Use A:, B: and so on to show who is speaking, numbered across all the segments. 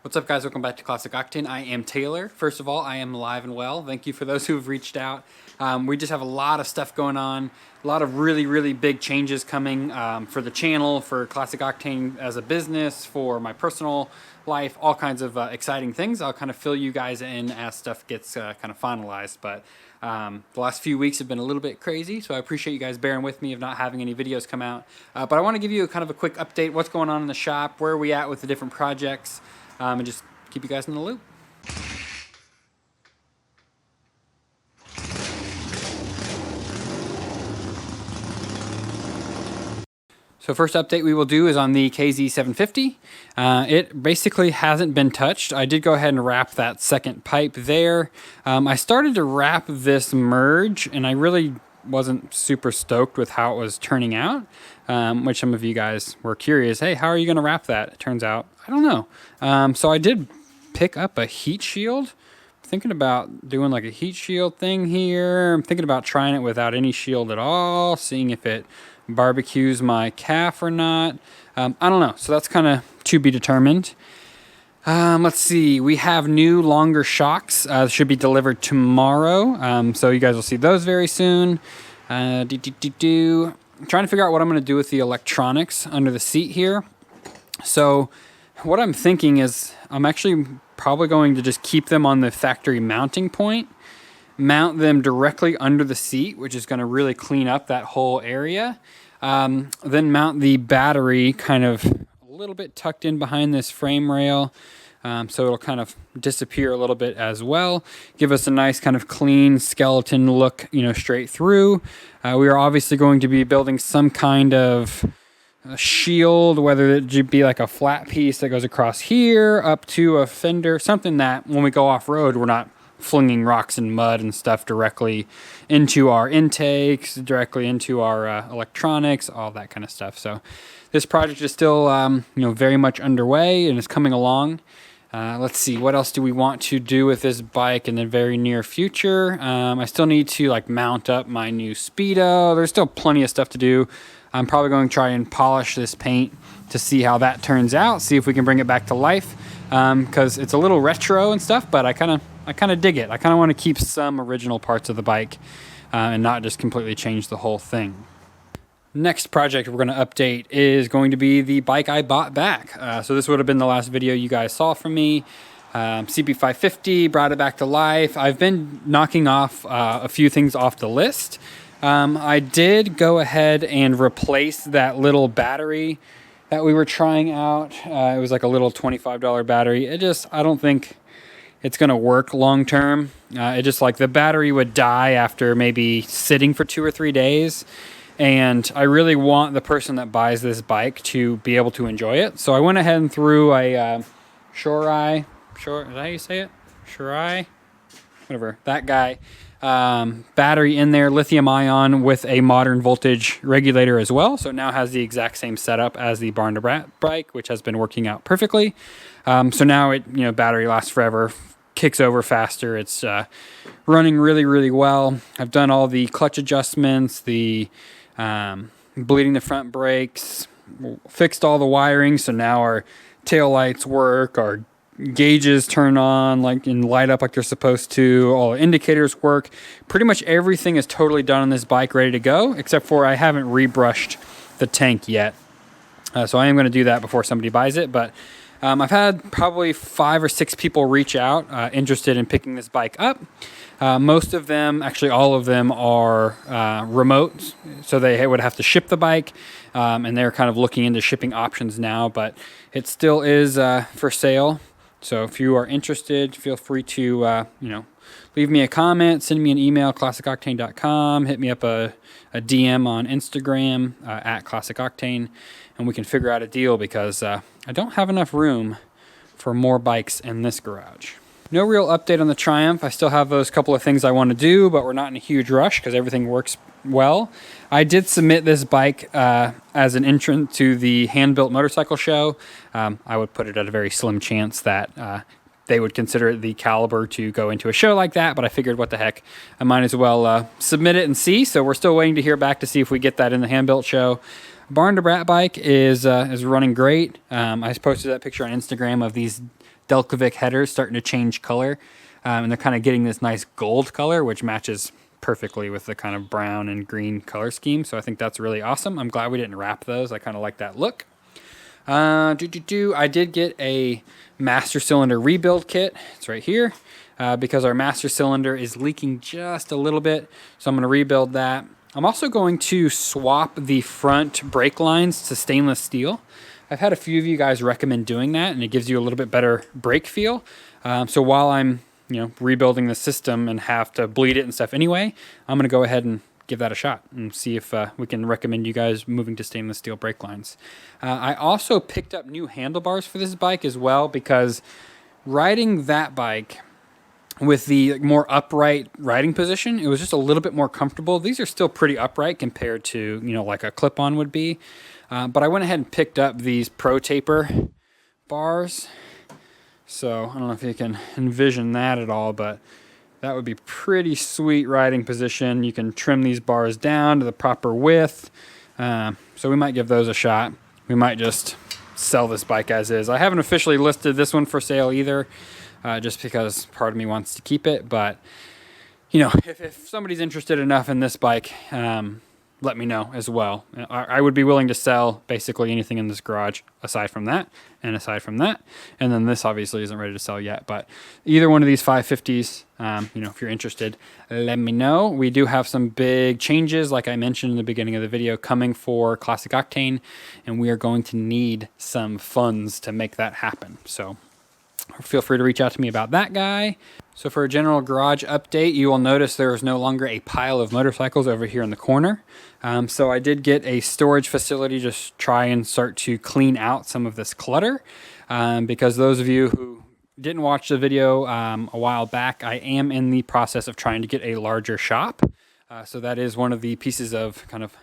A: What's up, guys? Welcome back to Classic Octane. I am Taylor. First of all, I am alive and well. Thank you for those who have reached out. We just have a lot of stuff going on, a lot of really big changes coming for the channel, for Classic Octane as a business, for my personal life, all kinds of exciting things. I'll kind of fill you guys in as stuff gets kind of finalized, but the last few weeks have been a little bit crazy, so I appreciate you guys bearing with me of not having any videos come out. But I want to give you kind of a quick update, what's going on in the shop, where are we at with the different projects, and just keep you guys in the loop. So first update we will do is on the KZ750. It basically hasn't been touched. I did go ahead and wrap that second pipe there. I started to wrap this merge and I really wasn't super stoked with how it was turning out, which some of you guys were curious, hey, how are you going to wrap that? It turns out, I don't know. So I did pick up a heat shield. Thinking about doing like a heat shield thing here. I'm thinking about trying it without any shield at all, seeing if it barbecues my calf or not. I don't know. So that's kind of to be determined. Let's see. We have new longer shocks. Should be delivered tomorrow. So you guys will see those very soon. I'm trying to figure out what I'm going to do with the electronics under the seat here. So what I'm thinking is I'm actually probably going to just keep them on the factory mounting point, mount them directly under the seat, which is going to really clean up that whole area. Then mount the battery kind of a little bit tucked in behind this frame rail. So it'll kind of disappear a little bit as well. Give us a nice kind of clean skeleton look, straight through. We are obviously going to be building some kind of a shield, whether it be like a flat piece that goes across here up to a fender, something that when we go off-road, we're not flinging rocks and mud and stuff directly into our intakes, directly into our electronics, all that kind of stuff. So this project is still, very much underway and is coming along. Let's see, what else do we want to do with this bike in the very near future? I still need to mount up my new Speedo. There's still plenty of stuff to do. I'm probably going to try and polish this paint to see how that turns out, see if we can bring it back to life, because it's a little retro and stuff, but I kind of dig it. I kind of want to keep some original parts of the bike and not just completely change the whole thing. Next project we're going to update is going to be the bike I bought back. So this would have been the last video you guys saw from me. CB550, brought it back to life. I've been knocking off a few things off the list. I did go ahead and replace that little battery that we were trying out. It was like a little $25 battery. I don't think it's going to work long term. It just the battery would die after maybe sitting for 2 or 3 days. And I really want the person that buys this bike to be able to enjoy it. So I went ahead and threw a Shorai, is that how you say it? Shorai? Whatever, that guy. Battery in there, lithium ion with a modern voltage regulator as well. So it now has the exact same setup as the Barn to Brat bike, which has been working out perfectly. So now it, battery lasts forever, kicks over faster. It's running really well. I've done all the clutch adjustments, the bleeding the front brakes, fixed all the wiring. So now our tail lights work, our gauges turn on and light up like they're supposed to, all the indicators work. Pretty much everything is totally done on this bike, ready to go, except for I haven't rebrushed the tank yet. So I am going to do that before somebody buys it, but I've had probably 5 or 6 people reach out interested in picking this bike up. Most of them, actually all of them, are remote, so they would have to ship the bike, and they're kind of looking into shipping options now, but it still is for sale. So if you are interested, feel free to, leave me a comment, send me an email, classicoctane.com, hit me up a DM on Instagram at classicoctane, and we can figure out a deal because I don't have enough room for more bikes in this garage. No real update on the Triumph. I still have those couple of things I want to do, but we're not in a huge rush because everything works well. I did submit this bike as an entrant to the Hand-Built Motorcycle Show. I would put it at a very slim chance that they would consider it the caliber to go into a show like that, but I figured what the heck, I might as well submit it and see. So we're still waiting to hear back to see if we get that in the Hand-Built show. Barn to Brat bike is running great. I posted that picture on Instagram of these Delcovic headers starting to change color, and they're kind of getting this nice gold color, which matches perfectly with the kind of brown and green color scheme. So I think that's really awesome. I'm glad we didn't wrap those. I kind of like that look. I did get a master cylinder rebuild kit. It's right here, because our master cylinder is leaking just a little bit. So I'm going to rebuild that. I'm also going to swap the front brake lines to stainless steel. I've had a few of you guys recommend doing that, and it gives you a little bit better brake feel. So while I'm rebuilding the system and have to bleed it and stuff anyway, I'm going to go ahead and give that a shot and see if we can recommend you guys moving to stainless steel brake lines. I also picked up new handlebars for this bike as well, because riding that bike with the more upright riding position, it was just a little bit more comfortable. These are still pretty upright compared to, like a clip-on would be. But I went ahead and picked up these Pro Taper bars. So I don't know if you can envision that at all, but that would be pretty sweet riding position. You can trim these bars down to the proper width. So we might give those a shot. We might just sell this bike as is. I haven't officially listed this one for sale either, just because part of me wants to keep it. But, if somebody's interested enough in this bike, let me know as well. I would be willing to sell basically anything in this garage aside from that. And then this obviously isn't ready to sell yet, but either one of these 550s, if you're interested, let me know. We do have some big changes, like I mentioned in the beginning of the video, coming for Classic Octane, and we are going to need some funds to make that happen. So feel free to reach out to me about that guy. So for a general garage update, you will notice there is no longer a pile of motorcycles over here in the corner. So I did get a storage facility, just try and start to clean out some of this clutter. Because those of you who didn't watch the video a while back, I am in the process of trying to get a larger shop. So that is one of the pieces of kind of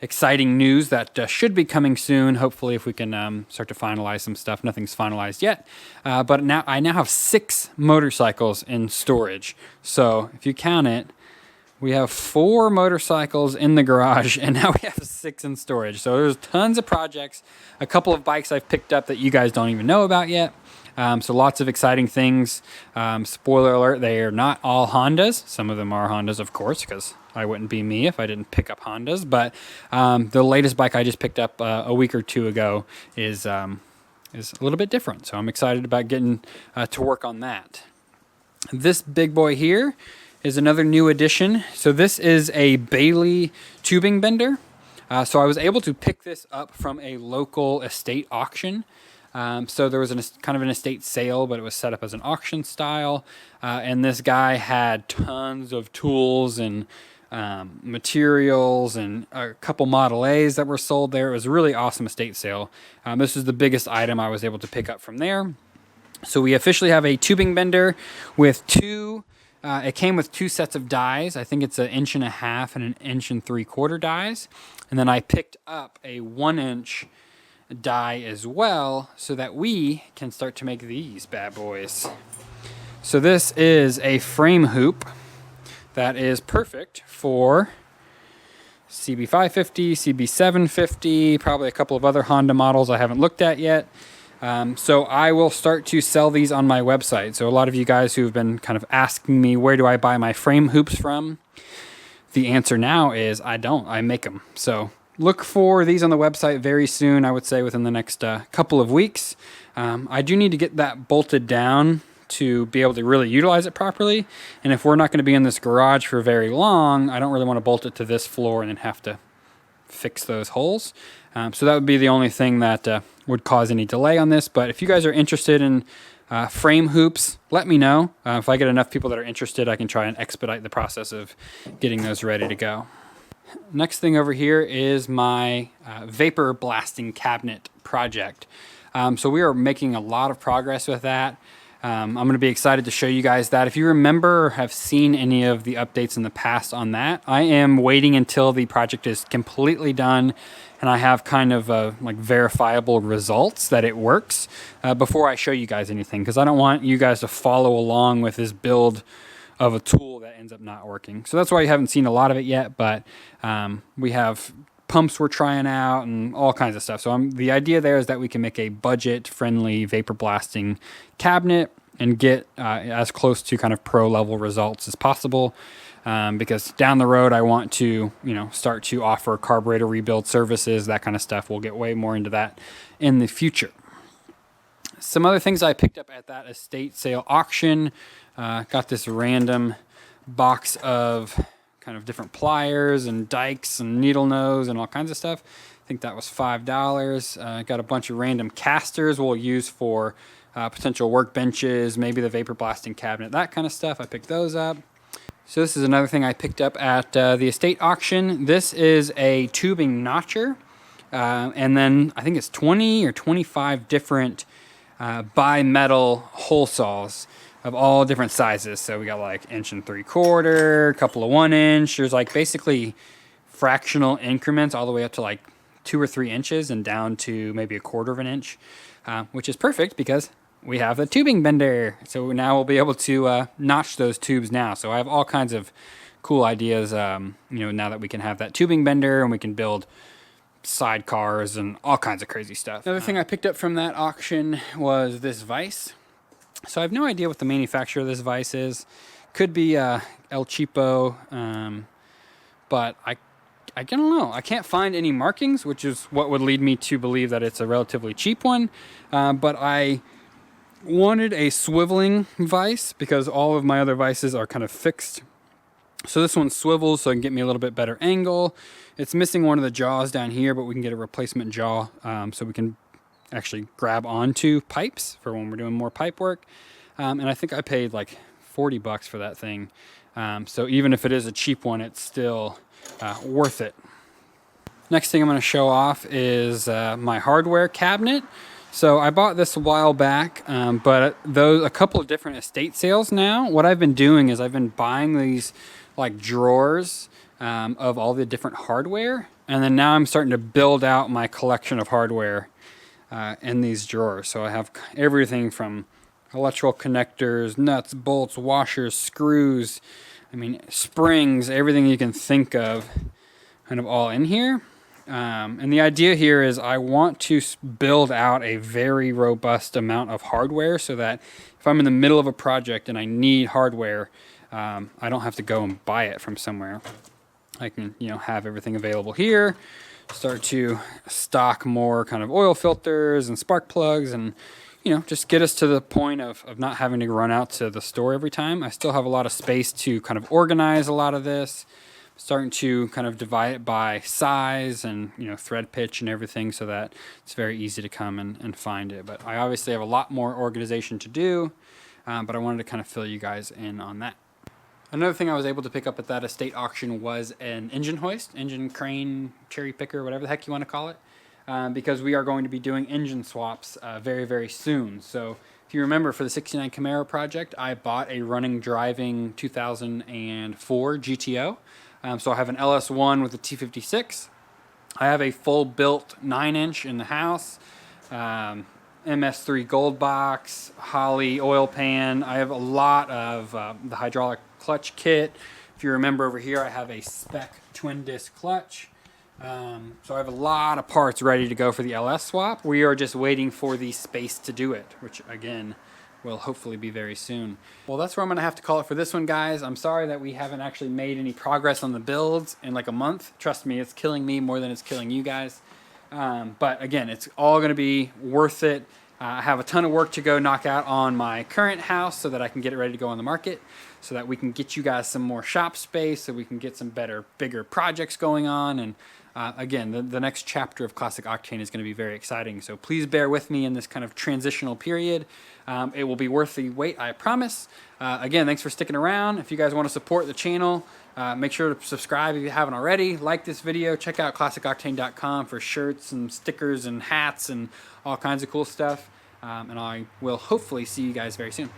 A: exciting news that should be coming soon. Hopefully, if we can start to finalize some stuff. Nothing's finalized yet, but I now have 6 motorcycles in storage. So if you count it, we have 4 motorcycles in the garage, and now we have 6 in storage. So there's tons of projects, a couple of bikes I've picked up that you guys don't even know about yet. So lots of exciting things. Spoiler alert, they are not all Hondas. Some of them are Hondas, of course, because I wouldn't be me if I didn't pick up Hondas. But the latest bike I just picked up a week or two ago is a little bit different. So I'm excited about getting to work on that. This big boy here is another new addition. So this is a Bailey tubing bender. So I was able to pick this up from a local estate auction. So there was kind of an estate sale, but it was set up as an auction style. And this guy had tons of tools and materials and a couple Model A's that were sold there. It was a really awesome estate sale. This is the biggest item I was able to pick up from there. So we officially have a tubing bender with it came with 2 sets of dies. I think it's 1.5 inch and an 1 3/4 dies. And then I picked up a 1-inch die as well, so that we can start to make these bad boys. So this is a frame hoop that is perfect for CB550, CB750, probably a couple of other Honda models I haven't looked at yet. So I will start to sell these on my website. So a lot of you guys who've been kind of asking me, where do I buy my frame hoops from? The answer now is I don't. I make them. So look for these on the website very soon, I would say within the next couple of weeks. I do need to get that bolted down to be able to really utilize it properly. And if we're not going to be in this garage for very long, I don't really want to bolt it to this floor and then have to fix those holes. So that would be the only thing that would cause any delay on this. But if you guys are interested in frame hoops, let me know. If I get enough people that are interested, I can try and expedite the process of getting those ready to go. Next thing over here is my vapor blasting cabinet project. So we are making a lot of progress with that. I'm going to be excited to show you guys that. If you remember or have seen any of the updates in the past on that, I am waiting until the project is completely done and I have kind of like verifiable results that it works before I show you guys anything, because I don't want you guys to follow along with this build of a tool that ends up not working. So that's why you haven't seen a lot of it yet, but we have pumps we're trying out and all kinds of stuff. So the idea there is that we can make a budget-friendly vapor blasting cabinet and get as close to kind of pro level results as possible. Because down the road, I want to, start to offer carburetor rebuild services, that kind of stuff. We'll get way more into that in the future. Some other things I picked up at that estate sale auction. Got this random box of kind of different pliers and dikes and needle nose and all kinds of stuff. I think that was $5. Got a bunch of random casters we'll use for potential workbenches, maybe the vapor blasting cabinet, that kind of stuff. I picked those up. So this is another thing I picked up at the estate auction. This is a tubing notcher, and then I think it's 20 or 25 different bimetal hole saws of all different sizes. So we got like 1 3/4 inch, a couple of 1 inch. There's like basically fractional increments all the way up to like 2 or 3 inches and down to maybe 1/4 inch, which is perfect because we have the tubing bender. So now we'll be able to notch those tubes now. So I have all kinds of cool ideas, now that we can have that tubing bender and we can build sidecars and all kinds of crazy stuff. Another thing I picked up from that auction was this vise. So I have no idea what the manufacturer of this vise is. Could be El Cheapo, but I don't know. I can't find any markings, which is what would lead me to believe that it's a relatively cheap one. But I wanted a swiveling vise because all of my other vices are kind of fixed. So this one swivels so it can get me a little bit better angle. It's missing one of the jaws down here, but we can get a replacement jaw so we can actually grab onto pipes for when we're doing more pipe work. And I think I paid like $40 for that thing. So even if it is a cheap one, it's still worth it. Next thing I'm going to show off is my hardware cabinet. So I bought this a while back, but a couple of different estate sales now. What I've been doing is I've been buying these like drawers of all the different hardware, and then now I'm starting to build out my collection of hardware in these drawers. So I have everything from electrical connectors, nuts, bolts, washers, screws, springs, everything you can think of, kind of all in here. And the idea here is I want to build out a very robust amount of hardware so that if I'm in the middle of a project and I need hardware, I don't have to go and buy it from somewhere. I can, have everything available here, start to stock more kind of oil filters and spark plugs and, just get us to the point of not having to run out to the store every time. I still have a lot of space to kind of organize a lot of this. Starting to kind of divide it by size and thread pitch and everything so that it's very easy to come and find it. But I obviously have a lot more organization to do, but I wanted to kind of fill you guys in on that. Another thing I was able to pick up at that estate auction was an engine hoist, engine crane, cherry picker, whatever the heck you want to call it, because we are going to be doing engine swaps very, very soon. So if you remember, for the 69 Camaro project, I bought a running driving 2004 GTO. So I have an LS1 with a T56. I have a full built 9-inch in the house, MS3 gold box, Holley oil pan. I have a lot of the hydraulic clutch kit. If you remember over here, I have a spec twin disc clutch. So I have a lot of parts ready to go for the LS swap. We are just waiting for the space to do it, which again, will hopefully be very soon. Well, that's where I'm gonna have to call it for this one, guys. I'm sorry that we haven't actually made any progress on the builds in like a month. Trust me, it's killing me more than it's killing you guys. But again, it's all gonna be worth it. I have a ton of work to go knock out on my current house so that I can get it ready to go on the market, so that we can get you guys some more shop space, so we can get some better, bigger projects going on. And again, the next chapter of Classic Octane is going to be very exciting. So please bear with me in this kind of transitional period. It will be worth the wait, I promise. Again, thanks for sticking around. If you guys want to support the channel, make sure to subscribe if you haven't already. Like this video. Check out ClassicOctane.com for shirts and stickers and hats and all kinds of cool stuff. And I will hopefully see you guys very soon.